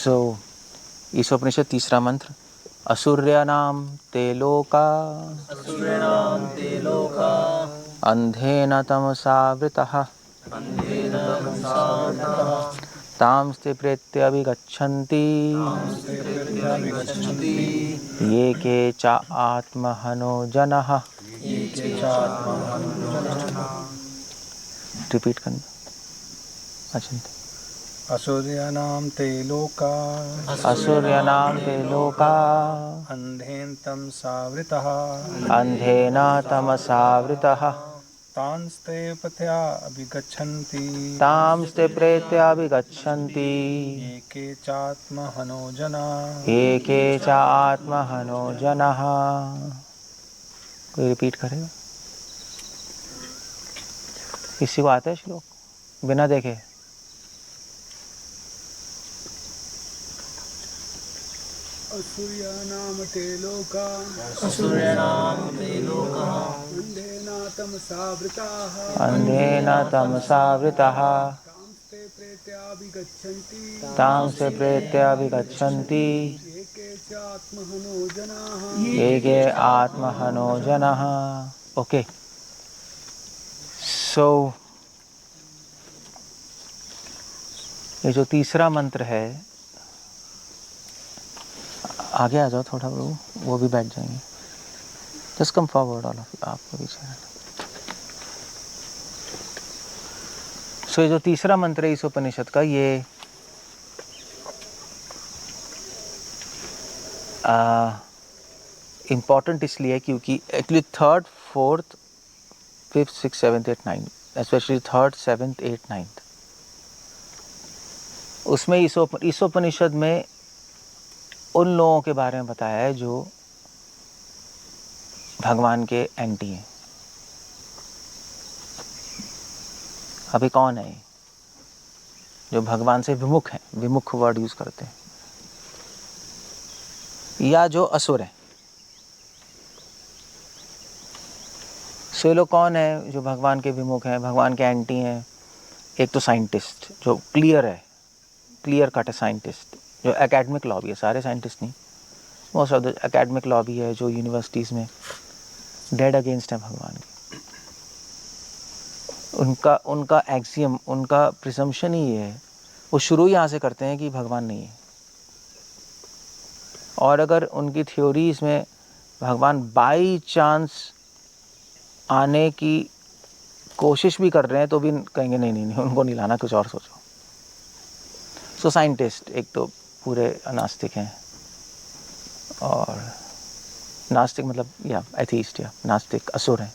सो ईशोपनिषद तीसरा मंत्र, असुर्यानां ते लोका अंधेन तमसावृतः तांस्ते प्रेत्याभिगच्छन्ति ये के च आत्महनो जनः। रिपीट करना। अचिंत्य। असुर्यानां ते लोका अंधेन तमसावृतः अंधेन तमसावृतः तांस्ते प्रत्याभिगच्छन्ति तांस्ते प्रेत्याभिगच्छन्ति ये के चात्महनो जनाः। ये के च आत्महनो जनः। कोई रिपीट करेगा? किसी को आता है श्लोक बिना देखे? असुर्यानां ते लोका अंधेन तमसावृतः तांस्ते प्रेत्याभिगच्छन्ति ये के आत्महनो जनः। ओके, सो ये जो तीसरा मंत्र है, आगे आ जाओ थोड़ा प्रभु, वो भी बैठ जाएंगे। Just come forward all of you, आपको पीछे रहना। सो ये जो तीसरा मंत्र है इस उपनिषद का, ये इम्पॉर्टेंट इसलिए क्योंकि actually third, fourth, fifth, six, seventh, eight, ninth, specially third, seventh, eight, ninth, उसमें इस उपनिषद में उन लोगों के बारे में बताया है जो भगवान के एंटी हैं। अभी कौन है जो भगवान से विमुख हैं? विमुख वर्ड यूज करते हैं, या जो असुर हैं। सो ये लोग कौन है जो भगवान के विमुख हैं, भगवान के एंटी हैं? एक तो साइंटिस्ट जो क्लियर है, क्लियर कट है साइंटिस्ट, जो एकेडमिक लॉबी है, सारे साइंटिस्ट नहीं, most of the academic lobby है जो यूनिवर्सिटीज़ में डेड अगेंस्ट है भगवान के। उनका एक्सियम, उनका प्रिजम्पशन ही ये है, वो शुरू ही यहाँ से करते हैं कि भगवान नहीं है। और अगर उनकी थ्योरीज में भगवान बाई चांस आने की कोशिश भी कर रहे हैं तो भी कहेंगे नहीं नहीं नहीं, उनको नहीं लाना, कुछ और सोचो। सो साइंटिस्ट एक तो पूरे नास्तिक हैं, और नास्तिक मतलब या एथीस्ट या नास्तिक असुर हैं।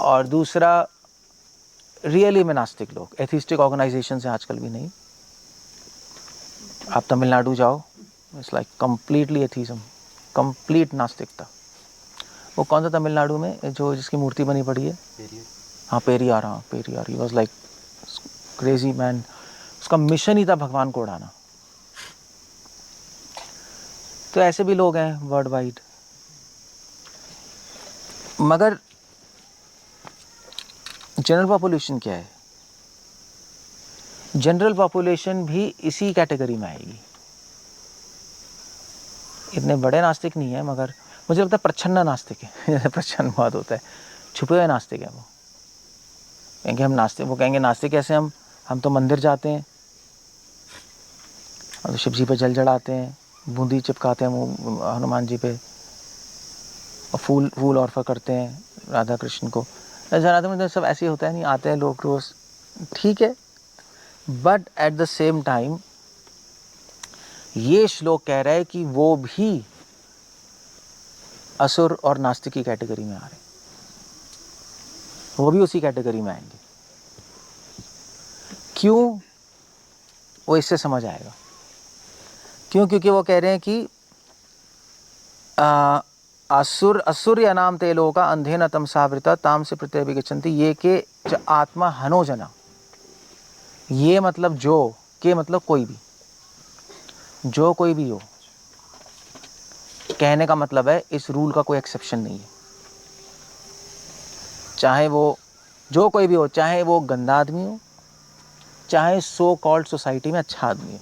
और दूसरा रियली में नास्तिक लोग, एथीस्टिक ऑर्गेनाइजेशन से आजकल भी नहीं। आप तमिलनाडु जाओ, it's like completely atheism, complete नास्तिकता। वो कौन सा तमिलनाडु में जो जिसकी मूर्ति बनी पड़ी है? हाँ, पेरियार। हाँ, Periyar. He was like crazy man. उसका मिशन ही था भगवान को उड़ाना। तो ऐसे भी लोग हैं वर्ल्ड वाइड। मगर जनरल पॉपुलेशन क्या है? जनरल पॉपुलेशन भी इसी कैटेगरी में आएगी। इतने बड़े नास्तिक नहीं है, मगर मुझे लगता है प्रच्छन्न नास्तिक है। जैसे प्रच्छन्न बहुत होता है, छुपे हुए नास्तिक है वो। कहेंगे हम नास्तिक, वो कहेंगे नास्तिक कैसे? हम तो मंदिर जाते हैं, हम तो शिव जी पे जल चढ़ाते हैं, बूंदी चिपकाते हैं हनुमान जी पे, और फूल ऑफर करते हैं राधा कृष्ण को। जनाते में सब ऐसे ही होता है, नहीं आते हैं लोग रोज, ठीक है। But at the same time ये श्लोक कह रहा है कि वो भी असुर और नास्तिक की कैटेगरी में आ रहे हैं, वो भी उसी कैटेगरी में आएंगे। क्यों? वो इससे समझ आएगा क्यों। क्योंकि वो कह रहे हैं कि असुर्यानां ते लोका अंधेन तमसावृता तामसि प्रत्यभिगच्छन्ति ये के च आत्मा हनो जना। ये मतलब जो के मतलब कोई भी, जो कोई भी हो, कहने का मतलब है इस रूल का कोई एक्सेप्शन नहीं है। चाहे वो जो कोई भी हो, चाहे वो गंदा आदमी हो, चाहे सो कॉल्ड सोसाइटी में अच्छा आदमी हो,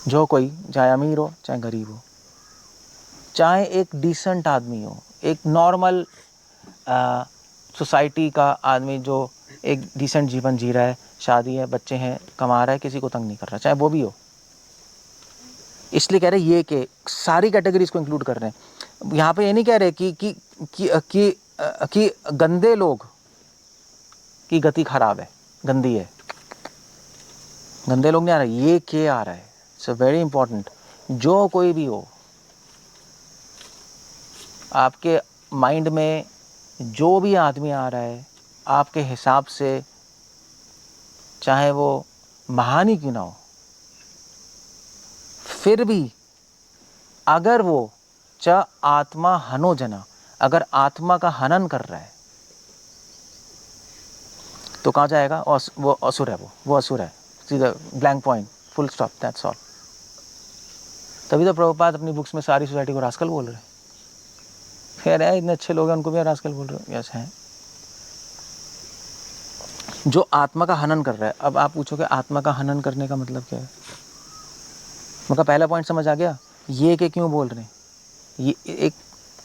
जो कोई, चाहे अमीर हो चाहे गरीब हो, चाहे एक डिसेंट आदमी हो, एक नॉर्मल सोसाइटी का आदमी जो एक डिसेंट जीवन जी रहा है, शादी है, बच्चे हैं, कमा रहा है, किसी को तंग नहीं कर रहा, चाहे वो भी हो। इसलिए कह रहे ये कि सारी कैटेगरीज को इंक्लूड कर रहे हैं। यहाँ पे ये नहीं कह रहे कि गंदे लोग की गति खराब है, गंदी है, गंदे लोग नहीं आ रहे, ये के आ रहा है। It's very important. जो कोई भी हो, आपके माइंड में जो भी आदमी आ रहा है, आपके हिसाब से चाहे वो महान ही क्यों ना हो, फिर भी अगर वो च आत्मा हनो जना, अगर आत्मा का हनन कर रहा है तो कहाँ जाएगा? वो असुर है, वो असुर है, सीधा blank point, full stop, that's all. तभी तो प्रभुपाद अपनी बुक्स में सारी सोसाइटी को रास्कल बोल रहे हैं। खैर है, इतने अच्छे लोग हैं, उनको भी रास्कल बोल रहे हो? यस हैं। जो आत्मा का हनन कर रहा है। अब आप पूछोगे आत्मा का हनन करने का मतलब क्या है? उनका पहला पॉइंट समझ आ गया, ये के क्यों बोल रहे हैं? ये एक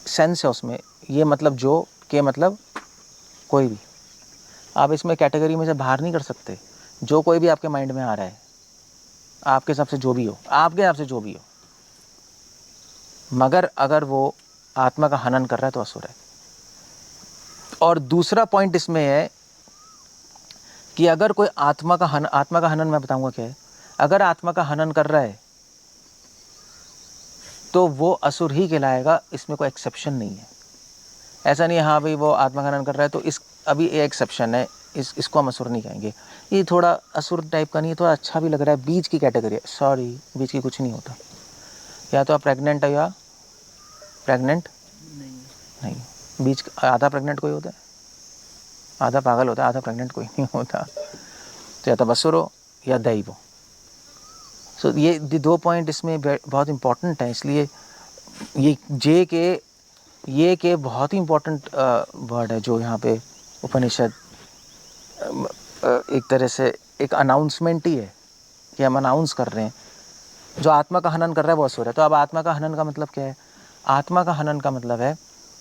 सेंस है उसमें, ये मतलब जो के मतलब कोई भी। आप इसमें कैटेगरी में से बाहर नहीं कर सकते। जो कोई भी आपके माइंड में आ रहा है, आपके हिसाब से जो भी हो, आपके हिसाब से जो भी हो, मगर अगर वो आत्मा का हनन कर रहा है तो असुर है। और दूसरा पॉइंट इसमें है कि अगर कोई आत्मा का हनन मैं बताऊंगा क्या है। अगर आत्मा का हनन कर रहा है तो वो असुर ही कहलाएगा, इसमें कोई एक्सेप्शन नहीं है। ऐसा नहीं है हाँ भाई वो आत्मा का हनन कर रहा है तो इस अभी ये एक्सेप्शन है, इसको हम असुर नहीं कहेंगे, ये थोड़ा असुर टाइप का नहीं है, थोड़ा अच्छा भी लग रहा है, बीच की कैटेगरी है। सॉरी, बीच की कुछ नहीं होता। या तो आप प्रेग्नेंट है या प्रेग्नेंट नहीं। बीच आधा प्रेग्नेंट कोई होता है, आधा पागल होता है, आधा प्रेग्नेंट कोई नहीं होता। तो या तो असुर हो या दैव हो। सो ये दो पॉइंट इसमें बहुत इंपॉर्टेंट है। इसलिए ये के बहुत ही इंपॉर्टेंट वर्ड है जो यहाँ पे उपनिषद एक तरह से एक अनाउंसमेंट ही है कि हम अनाउंस कर रहे हैं जो आत्मा का हनन कर रहा है वो असुर है। तो अब आत्मा का हनन का मतलब क्या है? आत्मा का हनन का मतलब है,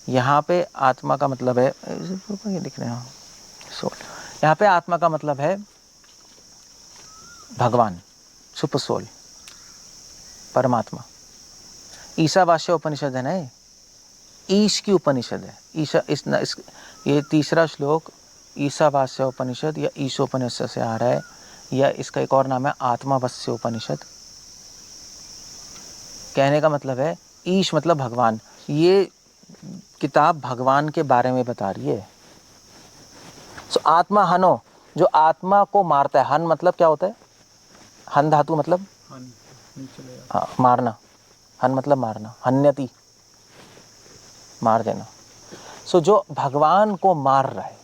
यहाँ पे आत्मा का मतलब है, ये लिख रहे हैं सोल, यहाँ पे आत्मा का मतलब है भगवान, सुपर सोल, परमात्मा। ईशावास्य उपनिषद है ना, ईश की उपनिषद है। ये तीसरा श्लोक ईशावास्य उपनिषद या ईशोपनिषद से आ रहा है, या इसका एक और नाम है आत्मावस्य उपनिषद। कहने का मतलब है ईश मतलब भगवान। ये किताब भगवान के बारे में बता रही है। सो आत्मा हनो, जो आत्मा को मारता है। हन मतलब क्या होता है? हन धातु मतलब हाँ मारना, हन मतलब मारना, हन्यति मार देना। सो जो भगवान को मार रहा है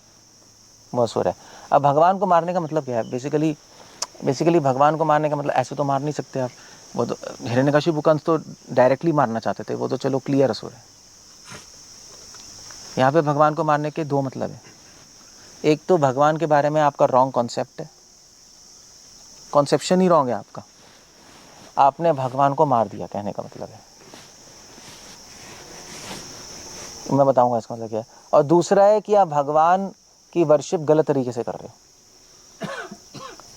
वो असुर है। अब भगवान को मारने का मतलब क्या है? बेसिकली भगवान को मारने का मतलब ऐसे तो मार नहीं सकते आप। वो तो हिरण्यकशिपु कंस तो डायरेक्टली मारना चाहते थे, वो तो चलो क्लियर असुर है। यहाँ पे भगवान को मारने के दो मतलब है। एक तो भगवान के बारे में आपका रॉन्ग कॉन्सेप्ट है, कॉन्सेप्शन ही रॉन्ग है आपका, आपने भगवान को मार दिया, कहने का मतलब है। मैं बताऊंगा इसका मतलब क्या है। और दूसरा है कि आप भगवान की वर्शिप गलत तरीके से कर रहे हो,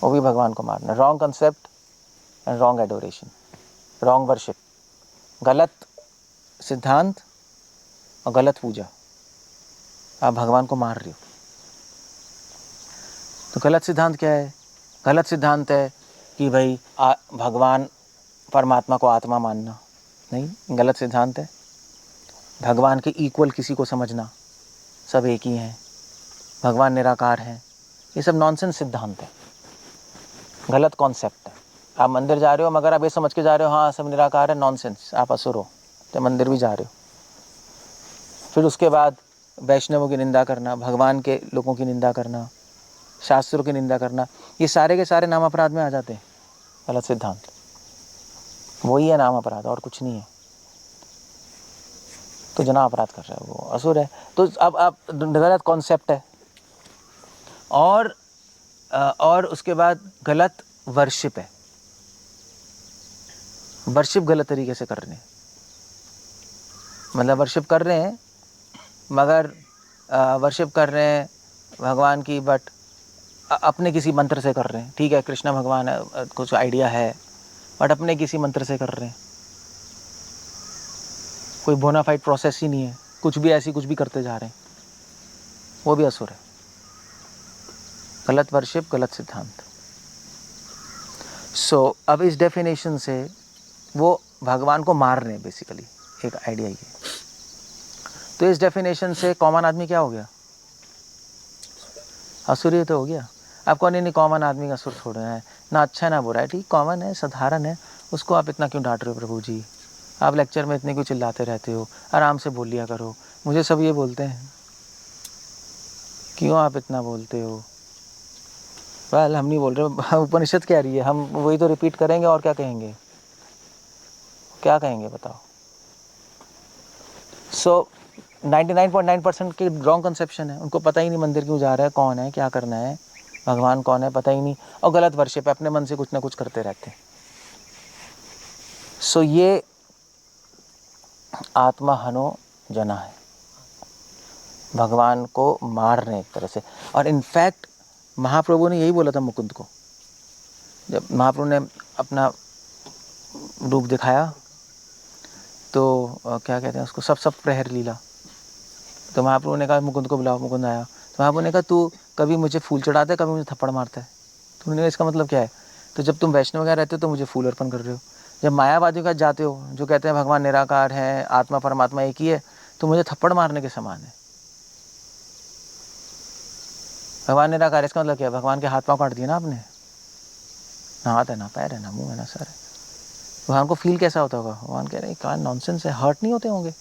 वो भी भगवान को मारना। Wrong concept and wrong adoration, wrong worship, गलत सिद्धांत और गलत पूजा, आप भगवान को मार रहे हो। तो गलत सिद्धांत क्या है? गलत सिद्धांत है कि भाई भगवान परमात्मा को आत्मा मानना, नहीं, गलत सिद्धांत है। भगवान के इक्वल किसी को समझना, सब एक ही हैं, भगवान निराकार हैं, ये सब नॉनसेंस सिद्धांत है, गलत कॉन्सेप्ट है। आप मंदिर जा रहे हो मगर आप ये समझ के जा रहे हो हाँ सब निराकार है, नॉनसेंस, आप असुर हो, तो मंदिर भी जा रहे हो। फिर उसके बाद वैष्णवों की निंदा करना, भगवान के लोगों की निंदा करना, शास्त्रों की निंदा करना, ये सारे के सारे नाम अपराध में आ जाते हैं। गलत सिद्धांत वही है नाम अपराध, और कुछ नहीं है। तो जना अपराध कर रहा है वो असुर है। तो अब आप गलत कॉन्सेप्ट है, और उसके बाद गलत वर्शिप है। वर्शिप गलत तरीके से कर रहे हैं, मतलब वर्शिप कर रहे हैं मगर वर्शिप कर रहे हैं भगवान की, बट अपने किसी मंत्र से कर रहे हैं। ठीक है, कृष्ण भगवान है, कुछ आइडिया है, बट अपने किसी मंत्र से कर रहे हैं, कोई बोनाफाइड प्रोसेस ही नहीं है, कुछ भी ऐसी कुछ भी करते जा रहे हैं, वो भी असुर है। गलत वर्शिप, गलत सिद्धांत। सो अब इस डेफिनेशन से वो भगवान को मार रहे हैं बेसिकली, एक आइडिया ये। तो इस डेफिनेशन से कॉमन आदमी क्या हो गया? असुर ही तो हो गया। आपको नहीं कॉमन आदमी का असुर थोड़ा है, ना अच्छा है ना बुरा है, ठीक कॉमन है, साधारण है, उसको आप इतना क्यों डांट रहे हो प्रभु जी? आप लेक्चर में इतने क्यों चिल्लाते रहते हो, आराम से बोल लिया करो। मुझे सब ये बोलते हैं, क्यों आप इतना बोलते हो? वेल हम नहीं बोल रहे, उपनिषद कह रही है, हम वही तो रिपीट करेंगे और क्या कहेंगे, क्या कहेंगे बताओ। सो 99.9% की रॉन्ग कंसेप्शन है, उनको पता ही नहीं मंदिर क्यों जा रहा है, कौन है, क्या करना है, भगवान कौन है, पता ही नहीं, और गलत वर्शिप है, अपने मन से कुछ ना कुछ करते रहते हैं। सो ये आत्मा हनो जना है, भगवान को मार रहे हैं एक तरह से। और इनफैक्ट महाप्रभु ने यही बोला था मुकुंद को, जब महाप्रभु ने अपना रूप दिखाया तो क्या कहते हैं उसको, सब प्रहर लीला, तो महाप्रभु ने कहा मुकुंद को बुलाओ। मुकुंद आया तो महाप्रभु ने कहा तू कभी मुझे फूल चढ़ाता है, कभी मुझे थप्पड़ मारता है। तो उन्होंने कहा इसका मतलब क्या है? तो जब तुम वैष्णव वगैरह रहते हो तो मुझे फूल अर्पण कर रहे हो, जब मायावादियों के साथ जाते हो जो कहते हैं भगवान निराकार है, आत्मा परमात्मा एक ही है, तो मुझे थप्पड़ मारने के समान है। भगवान निराकार, इसका मतलब क्या है? भगवान के हाथ पाँव काट दिए ना आपने, ना हाथ है, ना पैर है, ना मुंह है, ना सर है। भगवान को फील कैसा होता होगा? भगवान कह रहे हैं क्या नॉनसेंस है, हर्ट नहीं होते होंगे?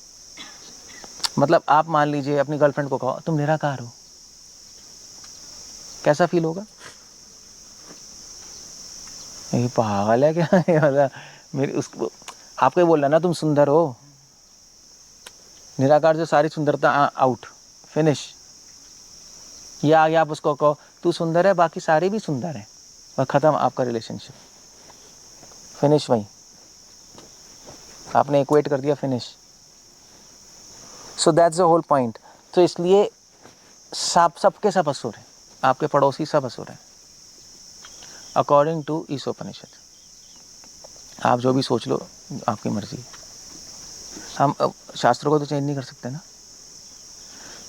मतलब आप मान लीजिए अपनी गर्लफ्रेंड को कहो तुम निराकार हो, कैसा फील होगा? ये पागल है क्या? मतलब मेरी उसको आपको ही बोल रहा ना तुम सुंदर हो, निराकार से सारी सुंदरता आउट, फिनिश। या आगे आप उसको कहो तू सुंदर है, बाकी सारे भी सुंदर हैं, और ख़त्म आपका रिलेशनशिप, फिनिश। वहीं आपने इक्वेट कर दिया, finish. So that's the whole point. तो इसलिए सबके सब असुर हैं, आपके पड़ोसी सब असुर हैं अकॉर्डिंग टू ईशोपनिषद। आप जो भी सोच लो, आपकी मर्जी। हम शास्त्रों को तो चेंज नहीं कर सकते ना।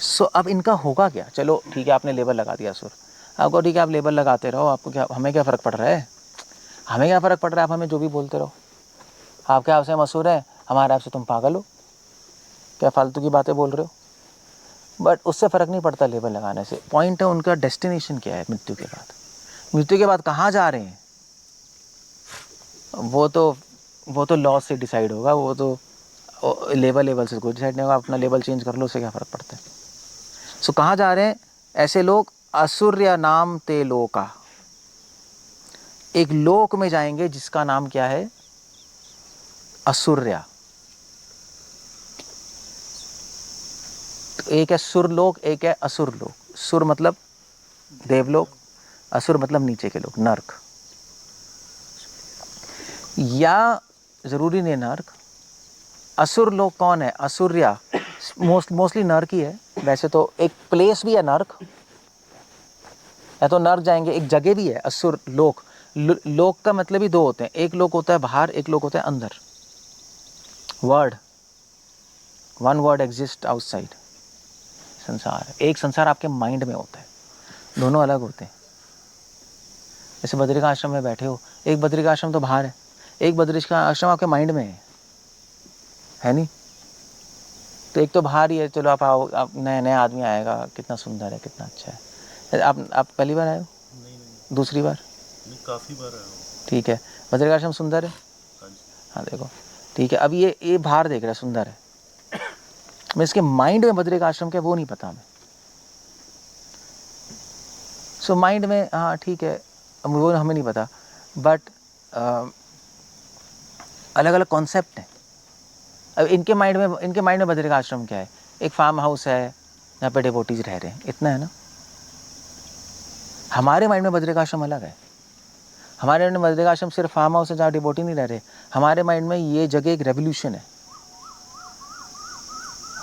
सो अब इनका होगा क्या? चलो ठीक है, आपने लेबल लगा दिया असुर, आपको ठीक है, आप लेबल लगाते रहो, आपको क्या, हमें क्या फ़र्क पड़ रहा है? हमें क्या फ़र्क पड़ रहा है? आप हमें जो भी बोलते रहो, आपके आपसे हम असुर हैं, हमारे आपसे तुम पागल हो, क्या फालतू की बातें बोल रहे हो। बट उससे फ़र्क नहीं पड़ता लेबल लगाने से। पॉइंट है उनका डेस्टिनेशन क्या है मृत्यु के बाद। मृत्यु के बाद कहाँ जा रहे हैं वो तो लॉ से डिसाइड होगा, वो तो लेवल से कोई डिसाइड नहीं होगा। अपना लेवल चेंज कर लो, उससे क्या फ़र्क पड़ता है। सो कहाँ जा रहे हैं ऐसे लोग? असुर्य नाम ते लोका, एक लोक में जाएंगे जिसका नाम क्या है? असुर्या। तो एक है सुरलोक, एक है असुर लोक। सुर मतलब देवलोक, असुर मतलब नीचे के लोग, नर्क। या जरूरी नहीं नर्क, असुर लोग कौन है? असुर्या मोस्टली नर्क ही है। वैसे तो एक प्लेस भी है नर्क, या तो नर्क जाएंगे, एक जगह भी है असुर लोक। लोक का मतलब ही दो होते हैं, एक लोक होता है बाहर, एक लोक होता है अंदर। Word, one word exist outside. संसार, एक संसार आपके माइंड में होता है, दोनों अलग होते हैं। जैसे बद्रिका आश्रम में बैठे हो, एक बद्रिका आश्रम तो बाहर है, एक बद्रिका आश्रम आपके माइंड में है नहीं? तो एक तो बाहर ही है, चलो आप आओ, आप नया आदमी आएगा, कितना सुंदर है, कितना अच्छा है। आप पहली बार आए हो? नहीं, दूसरी बार? काफ़ी बार आया हूँ। ठीक है, बद्रिका आश्रम सुंदर है। हाँ जी। हाँ देखो, ठीक है, अब ये बाहर देख रहा है सुंदर है, मैं इसके माइंड में बद्रिका आश्रम क्या वो नहीं पता हमें। सो माइंड में हाँ ठीक है, वो हमें नहीं पता, बट अलग अलग कॉन्सेप्ट हैं। अब इनके माइंड में बद्रिका आश्रम क्या है? एक फार्म हाउस है जहाँ पे डिवोटीज रह रहे हैं, इतना है ना। हमारे माइंड में बद्रिका आश्रम अलग है। हमारे माइंड में बद्रिका आश्रम सिर्फ फार्म हाउस है जहाँ डिवोटी नहीं रह रहे, हमारे माइंड में ये जगह एक रेवोल्यूशन है।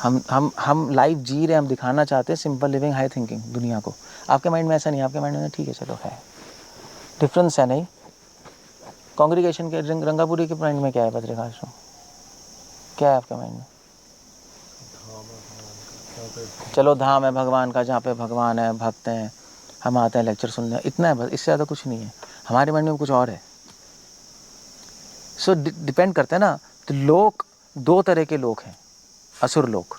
हम लाइफ जी रहे, हम दिखाना चाहते हैं सिंपल लिविंग हाई थिंकिंग दुनिया को। आपके माइंड में ऐसा नहीं, आपके माइंड में ठीक है चलो है, डिफरेंस है। नहीं, कांग्रीगेशन के रंगापुरी के माइंड में क्या है, बद्रिका आश्रम क्या है आपके माइंड में? चलो धाम है भगवान का, जहाँ पे भगवान है, भक्त हैं, हम आते हैं लेक्चर सुनने, इतना है बस, इससे ज़्यादा कुछ नहीं है। हमारे माइंड में कुछ और है। सो डिपेंड करता है ना। तो लोग दो तरह के लोग हैं, असुर लोग।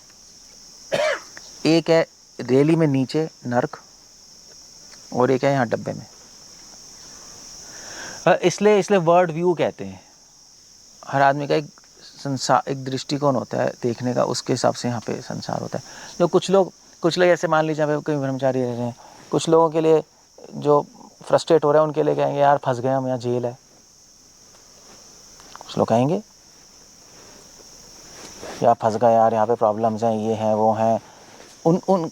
एक है रेली में नीचे नरक, और एक है यहाँ डब्बे में। इसलिए वर्ड व्यू कहते हैं। हर आदमी का एक संसार, एक दृष्टिकोण होता है देखने का, उसके हिसाब से यहाँ पे संसार होता है। जो कुछ लोग ऐसे मान लीजिए यहाँ पे कोई ब्रह्मचारी रह रहे हैं, कुछ लोगों के लिए जो फ्रस्ट्रेट हो रहे हैं उनके लिए कहेंगे यार फंस गए हम, यहाँ जेल है। कुछ लोग कहेंगे यार फंस गए यार, यहाँ पे प्रॉब्लम्स हैं, ये हैं वो हैं। उन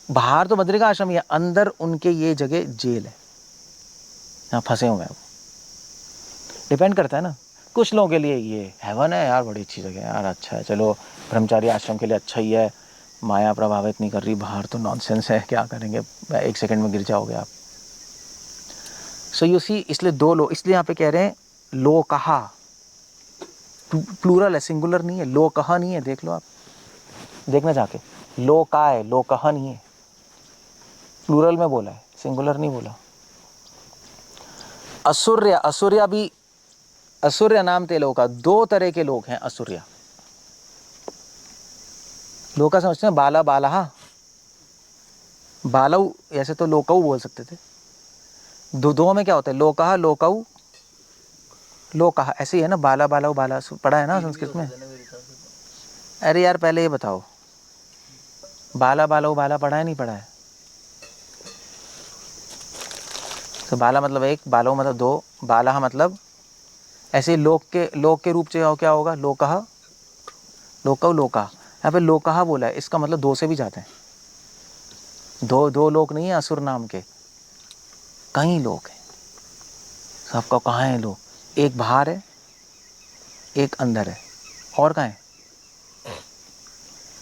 बाहर तो बद्रिका आश्रम ही है, अंदर उनके ये जगह जेल है, यहाँ फंसे हुए हैं वो। डिपेंड करता है ना। कुछ लोगों के लिए ये हेवन है यार, बड़ी अच्छी जगह है यार, अच्छा है, चलो ब्रह्मचारी आश्रम के लिए अच्छा ही है, माया प्रभावित नहीं कर रही, बाहर तो नॉनसेंस है, क्या करेंगे, 1 सेकंड में गिर जाओगे आप। सो यू सी, इसलिए दो लोग, इसलिए यहाँ पे कह रहे हैं लो कहा, प्लूरल है, सिंगुलर नहीं है। लो कहा नहीं है, देख लो आप, देखना जाके, लो का है, लो कहा नहीं है, प्लूरल में बोला है, सिंगुलर नहीं बोला। असुर्य, असुर्या भी, असुर्य नाम ते लोका, दो तरह के लोग हैं असुर्या। लोका समझते हैं बाला, बाला बालऊ, ऐसे तो लोकऊ बोल सकते थे। दो में क्या होता है, लोका लोकऊ लोका, ऐसे ही है ना, बाला बालाऊ बाला, पढ़ा है ना संस्कृत में। अरे यार पहले ये बताओ, बाला बालाऊ बाला पढ़ा है नहीं पढ़ा है? तो बाला मतलब एक, बालाऊ मतलब दो, बाला मतलब ऐसे लोक के रूप से क्या होगा, लोकहा लोकऊ लोका। यहाँ पे लोकहा बोला है, इसका मतलब दो से भी जाते हैं। दो लोक नहीं है असुर नाम के, कई लोग हैं। सबका कहाँ है लोग, एक बाहर है एक अंदर है, और कहाँ है,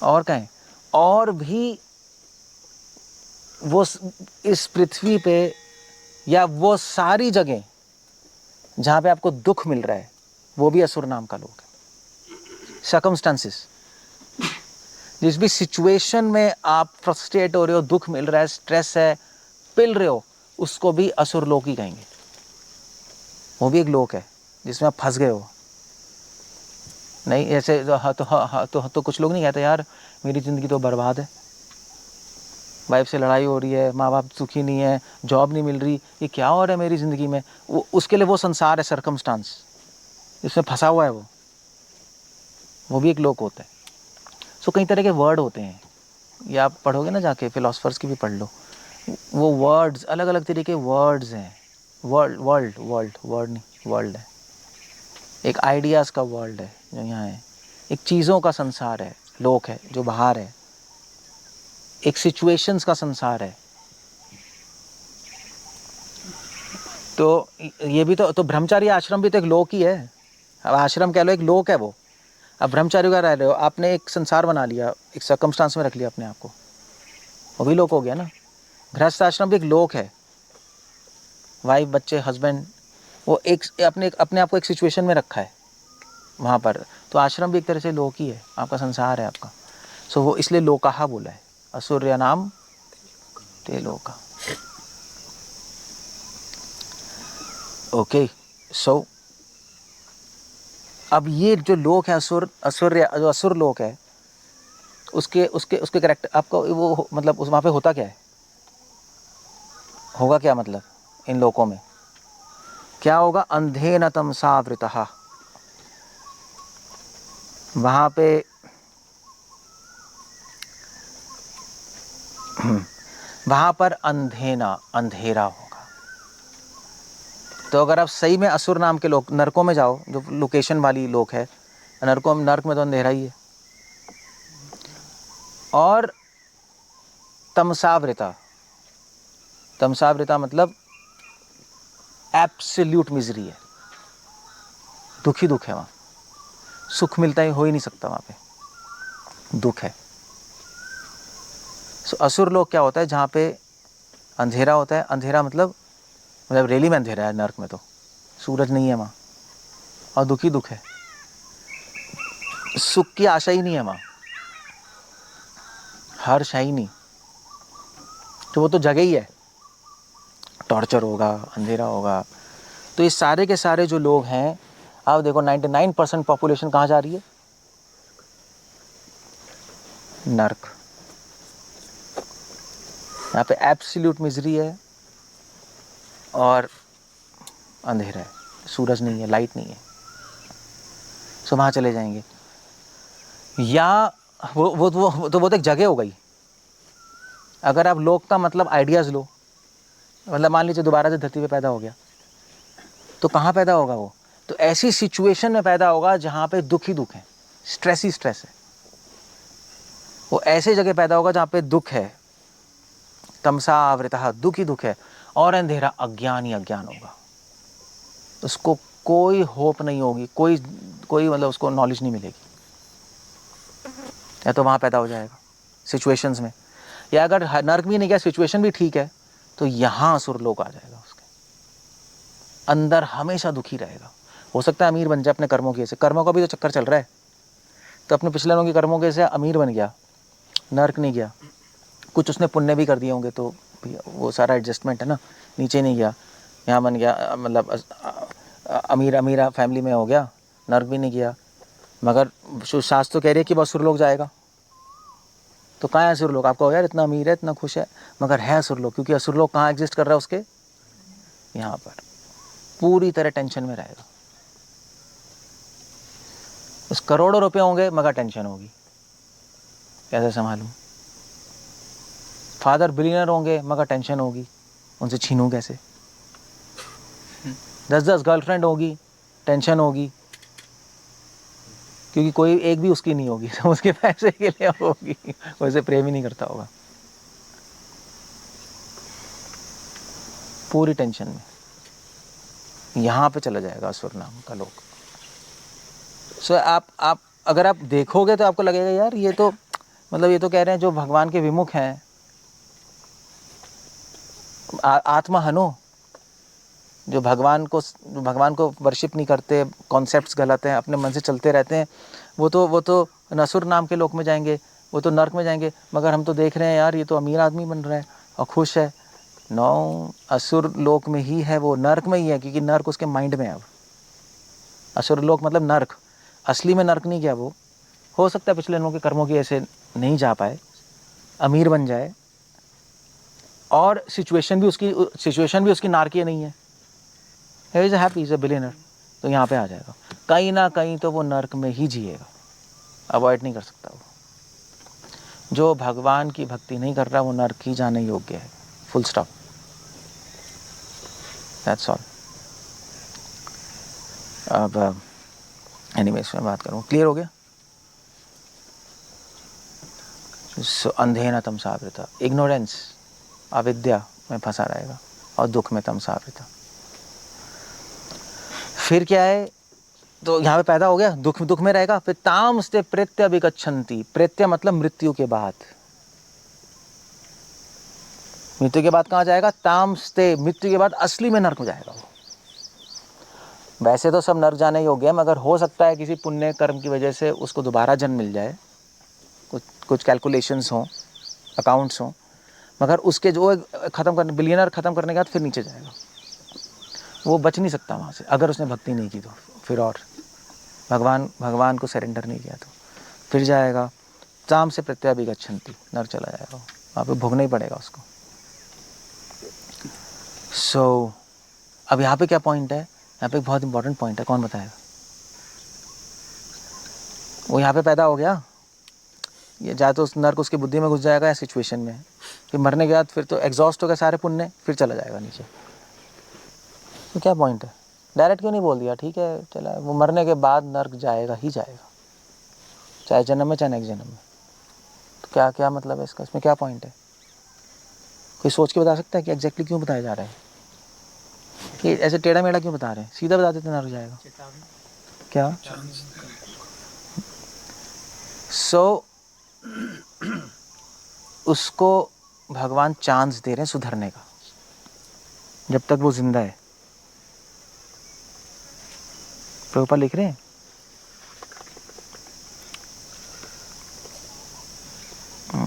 और कहाँ है, और भी वो इस पृथ्वी पे, या वो सारी जगह जहाँ पे आपको दुख मिल रहा है, वो भी असुर नाम का लोग है। सर्कमस्टांसिस, जिस भी सिचुएशन में आप फ्रस्ट्रेट हो रहे हो, दुख मिल रहा है, स्ट्रेस है, पिल रहे हो, उसको भी असुर लोक ही कहेंगे। वो भी एक लोक है जिसमें आप फंस गए हो। नहीं ऐसे तो कुछ लोग नहीं कहते यार मेरी ज़िंदगी तो बर्बाद है, वाइफ से लड़ाई हो रही है, माँ बाप सुखी नहीं है, जॉब नहीं मिल रही, ये क्या हो रहा है मेरी ज़िंदगी में। वो उसके लिए वो संसार है, सर्कमस्टांस, इसमें फंसा हुआ है वो भी एक लोक होता है। सो कई तरह के वर्ड होते हैं, ये आप पढ़ोगे ना जाके, फिलोसफर्स की भी पढ़ लो, वो वर्ड्स अलग अलग तरीके के वर्ड्स हैं। वर्ड नहीं, वर्ल्ड है, एक आइडियाज़ का वर्ल्ड है जो यहाँ है, एक चीज़ों का संसार है, लोक है जो बाहर है, एक सिचुएशंस का संसार है। तो ये भी तो ब्रह्मचारी आश्रम भी तो एक लोक ही है। अब आश्रम कह लो, एक लोक है वो। अब ब्रह्मचारी का रह रहे हो, आपने एक संसार बना लिया, एक सर्कमस्टांस में रख लिया अपने आप को, वो भी लोक हो गया ना। गृहस्थ आश्रम भी एक लोक है, वाइफ बच्चे हस्बैंड, वो एक अपने आप को एक सिचुएशन में रखा है वहाँ पर। तो आश्रम भी एक तरह से लोक ही है, आपका संसार है आपका। सो वो इसलिए लोकाहा बोला है, असुर्य नाम ते लोका। ओके, सो अब ये जो लोक है असुर्य, जो असुर लोक है, उसके करेक्टर आपको वो मतलब उस वहाँ पे होता क्या है, होगा क्या मतलब इन लोकों में क्या होगा, अंधेन तमसा वृतः, वहाँ पे वहाँ पर अंधेरा होगा। तो अगर आप सही में असुर नाम के लोग नरकों में जाओ, जो लोकेशन वाली लोग है, नरक में तो अंधेरा ही है। और तमसावृता मतलब एब्सोल्यूट मिजरी है, दुख ही दुख है वहाँ, सुख मिलता ही हो ही नहीं सकता वहाँ पे, दुख है। सो असुर लोग क्या होता है, जहाँ पे अंधेरा होता है, अंधेरा मतलब रेली में अंधेरा है नर्क में, तो सूरज नहीं है वहाँ, और दुख ही दुख है, सुख की आशा ही नहीं है वहाँ, हर्ष है ही नहीं, तो वो तो जगह ही है, टॉर्चर होगा, अंधेरा होगा। तो ये सारे के सारे जो लोग हैं, आप देखो 99% पॉपुलेशन कहाँ जा रही है, नर्क। यहाँ पे एब्सोल्यूट मिजरी है और अंधेरा है, सूरज नहीं है, लाइट नहीं है, सो वहाँ चले जाएंगे। या वो तो एक जगह हो गई। अगर आप लोक का मतलब आइडियाज़ लो, मतलब मान लीजिए दोबारा से धरती पे पैदा हो गया, तो कहाँ पैदा होगा वो, तो ऐसी सिचुएशन में पैदा होगा जहाँ पे दुख ही दुख है, स्ट्रेस ही स्ट्रेस है। वो ऐसे जगह पैदा होगा जहाँ पे दुख है, तमसा आवृतः, दुख ही दुख है, और अंधेरा, अज्ञान ही अज्ञान होगा। उसको कोई होप नहीं होगी, कोई मतलब उसको नॉलेज नहीं मिलेगी। या तो वहाँ पैदा हो जाएगा सिचुएशंस में, या अगर नर्क भी नहीं गया, सिचुएशन भी ठीक है, तो यहाँ असुर लोक आ जाएगा, उसके अंदर हमेशा दुखी रहेगा। हो सकता है अमीर बन जाए अपने कर्मों की, ऐसे कर्मों का भी तो चक्कर चल रहा है, तो अपने पिछले लोगों के कर्मों के से अमीर बन गया, नर्क नहीं गया। कुछ उसने पुण्य भी कर दिए होंगे, तो वो सारा एडजस्टमेंट है ना, नीचे नहीं गया, यहाँ बन गया, मतलब अमीरा फैमिली में हो गया, नर्क भी नहीं गया। मगर शास्त्र तो कह रही है कि बस असुर लोग जाएगा, तो कहाँ है असुर लोग? आपको यार इतना अमीर है, इतना खुश है, मगर है असुर लोग, क्योंकि असुर लोग कहाँ एग्जिस्ट कर रहा है, उसके यहाँ पर पूरी तरह टेंशन में रहेगा। उस करोड़ों रुपए होंगे मगर टेंशन होगी, कैसे संभालूं। फादर बिलियनर होंगे मगर टेंशन होगी, उनसे छीनूं कैसे। 10 गर्लफ्रेंड होगी, टेंशन होगी, क्योंकि कोई एक भी उसकी नहीं होगी, तो उसके पैसे के लिए होगी, वैसे प्रेम ही नहीं करता होगा, पूरी टेंशन में यहाँ पे चला जाएगा असुर नाम का लोग। सो आप अगर आप देखोगे तो आपको लगेगा यार ये तो मतलब ये तो कह रहे हैं जो भगवान के विमुख हैं, आत्मा हनो, जो भगवान को वर्शिप नहीं करते, कॉन्सेप्ट्स गलत हैं, अपने मन से चलते रहते हैं, वो तो असुर नाम के लोक में जाएंगे, वो तो नर्क में जाएंगे। मगर हम तो देख रहे हैं यार ये तो अमीर आदमी बन रहा है और खुश है। नो, असुर लोक में ही है, वो नर्क में ही है, क्योंकि नर्क उसके माइंड में है। अब असुर लोक मतलब नर्क, असली में नर्क नहीं गया वो। हो सकता है पिछले लोगों के कर्मों की ऐसे नहीं जा पाए, अमीर बन जाए, और सिचुएशन भी उसकी नारकीय नहीं है, he is happy, is a billionaire, तो यहाँ पे आ जाएगा। कहीं ना कहीं तो वो नर्क में ही जिएगा, अवॉइड नहीं कर सकता वो। जो भगवान की भक्ति नहीं कर रहा वो नर्क ही जाने योग्य है, फुल स्टॉप, दैट्स ऑल। अब एनीवे इसमें बात करूँ, क्लियर हो गया। अंधेन तमसावृता, इग्नोरेंस, अविद्या में फंसा रहेगा, और दुख में तमसावृता। फिर क्या है, तो यहाँ पे पैदा हो गया, दुख में रहेगा। फिर तामस्ते प्रेत्य विगच्छन्ति, प्रेत्य मतलब मृत्यु के बाद, मृत्यु के बाद कहाँ जाएगा, तामस्ते, मृत्यु के बाद असली में नर्क में जाएगा वो। वैसे तो सब नर्क जाने योग्य है, मगर हो सकता है किसी पुण्य कर्म की वजह से उसको दोबारा जन्म मिल जाए, कुछ कैलकुलेशंस हों, अकाउंट्स हों, मगर उसके जो खत्म करने, बिलियनर खत्म करने के बाद फिर नीचे जाएगा, वो बच नहीं सकता वहाँ से, अगर उसने भक्ति नहीं की तो। फिर और भगवान को सरेंडर नहीं किया तो फिर जाएगा ताम से प्रत्याभिगच्छन्ति, नर चला जाएगा, वहाँ पे भोगना ही पड़ेगा उसको। सो अब यहाँ पे क्या पॉइंट है, यहाँ पे एक बहुत इंपॉर्टेंट पॉइंट है, कौन बताएगा? वो यहाँ पे पैदा हो गया, ये जाए तो उस नर्क उसकी बुद्धि में घुस जाएगा या सिचुएशन में, फिर मरने के बाद फिर तो एग्जॉस्ट होगा सारे पुण्य, फिर चला जाएगा नीचे। तो क्या पॉइंट है, डायरेक्ट क्यों नहीं बोल दिया, ठीक है चला, वो मरने के बाद नर्क जाएगा ही जाएगा, चाहे जन्म में चाहे नेक्स्ट जन्म में। तो क्या मतलब है इसका, इसमें क्या पॉइंट है? कोई सोच के बता सकता है कि एग्जैक्टली क्यों बताया जा रहा है? ये ऐसे टेढ़ा मेढ़ा क्यों बता रहे हैं, सीधा बता देते नर्क जाएगा क्या। सो उसको भगवान चांस दे रहे हैं सुधरने का, जब तक वो जिंदा है। प्रभुपाद लिख रहे हैं,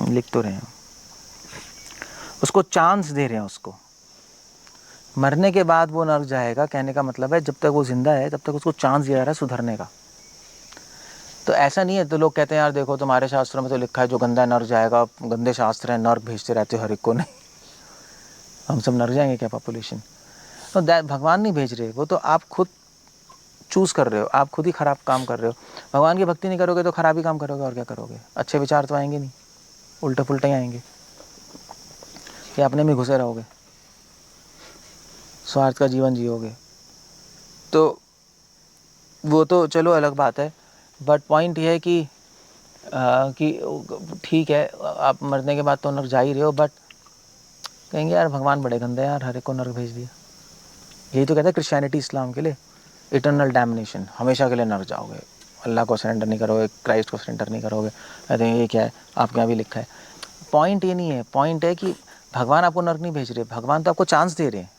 लिख तो रहे हैं, उसको चांस दे रहे हैं। उसको मरने के बाद वो नर्क जाएगा, कहने का मतलब है जब तक वो जिंदा है तब तक उसको चांस दिया जा रहा है सुधरने का। तो ऐसा नहीं है, तो लोग कहते हैं यार देखो तुम्हारे शास्त्रों में तो लिखा है जो गंदा है नर्क जाएगा, गंदे शास्त्र हैं, नर्क भेजते रहते हो हर एक को। नहीं, हम सब नर्क जाएंगे क्या पॉपुलेशन। तो भगवान नहीं भेज रहे, वो तो आप खुद चूज़ कर रहे हो, आप खुद ही खराब काम कर रहे हो। भगवान की भक्ति नहीं करोगे तो खराब ही काम करोगे, और क्या करोगे। अच्छे विचार तो आएंगे नहीं, उल्टे पुल्टे ही आएंगे, या अपने में घुसे रहोगे, स्वार्थ का जीवन जियोगे। तो वो तो चलो अलग बात है, बट पॉइंट ये है कि ठीक है आप मरने के बाद तो नर्क जा ही रहे हो, बट कहेंगे यार भगवान बड़े गंदे यार, हर एक को नर्क भेज दिया। यही तो कहता है क्रिश्चियनिटी इस्लाम के लिए, इटर्नल डैमनेशन, हमेशा के लिए नर्क जाओगे, अल्लाह को सरेंडर नहीं करोगे, क्राइस्ट को सरेंडर नहीं करोगे। अरे ये क्या है, आपके यहाँ भी लिखा है। पॉइंट ये नहीं है, पॉइंट है कि भगवान आपको नर्क नहीं भेज रहे, भगवान तो आपको चांस दे रहे हैं,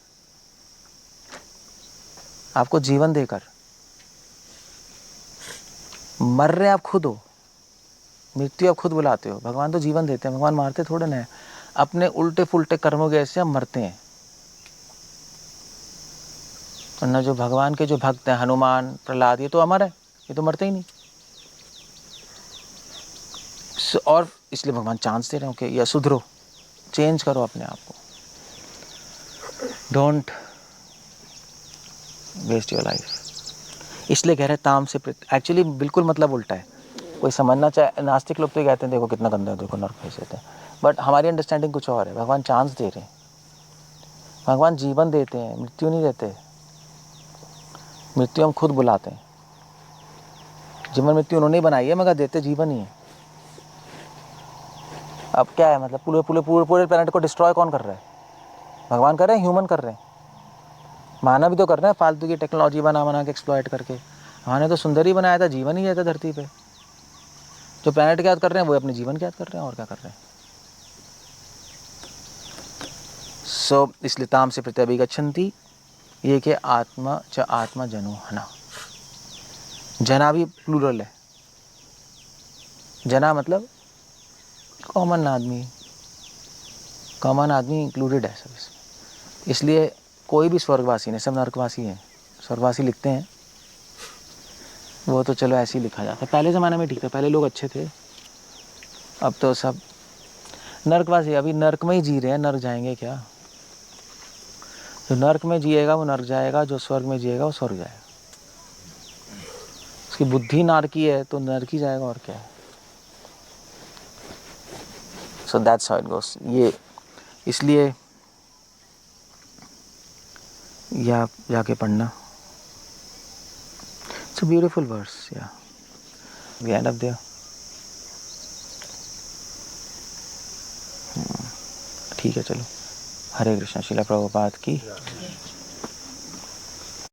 आपको जीवन देकर। मर रहे आप खुद हो, मृत्यु आप खुद बुलाते हो, भगवान तो जीवन देते हैं, भगवान मारते थोड़े ना है। अपने उल्टे फुल्टे कर्मों के ऐसे हम मरते हैं। वरना जो भगवान के जो भक्त हैं, हनुमान, प्रहलाद, ये तो अमर है, ये तो मरते ही नहीं। और इसलिए भगवान चांस दे रहे हो कि या सुधरो, चेंज करो अपने आप को, डोंट वेस्ट योर लाइफ। इसलिए कह रहे ताम से एक्चुअली बिल्कुल मतलब उल्टा है। कोई समझना चाहे, नास्तिक लोग तो ये कहते हैं देखो कितना गंदा है, देखो नर्क भेज देते हैं, बट हमारी अंडरस्टैंडिंग कुछ और है। भगवान चांस दे रहे हैं, भगवान जीवन देते हैं, मृत्यु नहीं देते। मृत्यु हम खुद बुलाते हैं। जीवन मृत्यु उन्होंने बनाई है, मगर देते जीवन ही है। अब क्या है मतलब, पूरे प्लेनेट को डिस्ट्रॉय कौन कर रहा है, भगवान कर रहे हैं, ह्यूमन कर रहे हैं, मानव भी तो कर रहे हैं, फालतू की टेक्नोलॉजी बना के एक्सप्लॉइट करके। हमने तो सुंदर ही बनाया था, जीवन ही है था धरती पे। जो प्लेनेट क्या कर रहे हैं वो अपने जीवन क्या कर रहे हैं, और क्या कर रहे हैं। सो इसलिए ताम से प्रत्यभिगच्छन्ति, ये कि आत्मा च आत्मा जनो हना। जना भी प्लूरल है, जना मतलब कॉमन आदमी, कॉमन आदमी इंक्लूडेड है सब इसमें। इसलिए कोई भी स्वर्गवासी नहीं, सब नरकवासी हैं। स्वर्गवासी लिखते हैं वो तो चलो ऐसे ही लिखा जाता है, पहले ज़माने में ठीक था, पहले लोग अच्छे थे, अब तो सब नरकवासी। अभी नरक में ही जी रहे हैं, नरक जाएंगे क्या। जो नरक में जिएगा वो नरक जाएगा, जो स्वर्ग में जिएगा वो स्वर्ग जाएगा। उसकी बुद्धि नारकी है तो नरक ही जाएगा, और क्या है। So that's how it goes. ये इसलिए ये आप जाके पढ़ना। इट्स अ ब्यूटीफुल वर्स, या वी एंड अप देयर। ठीक है चलो, हरे कृष्ण। श्रील प्रभुपाद की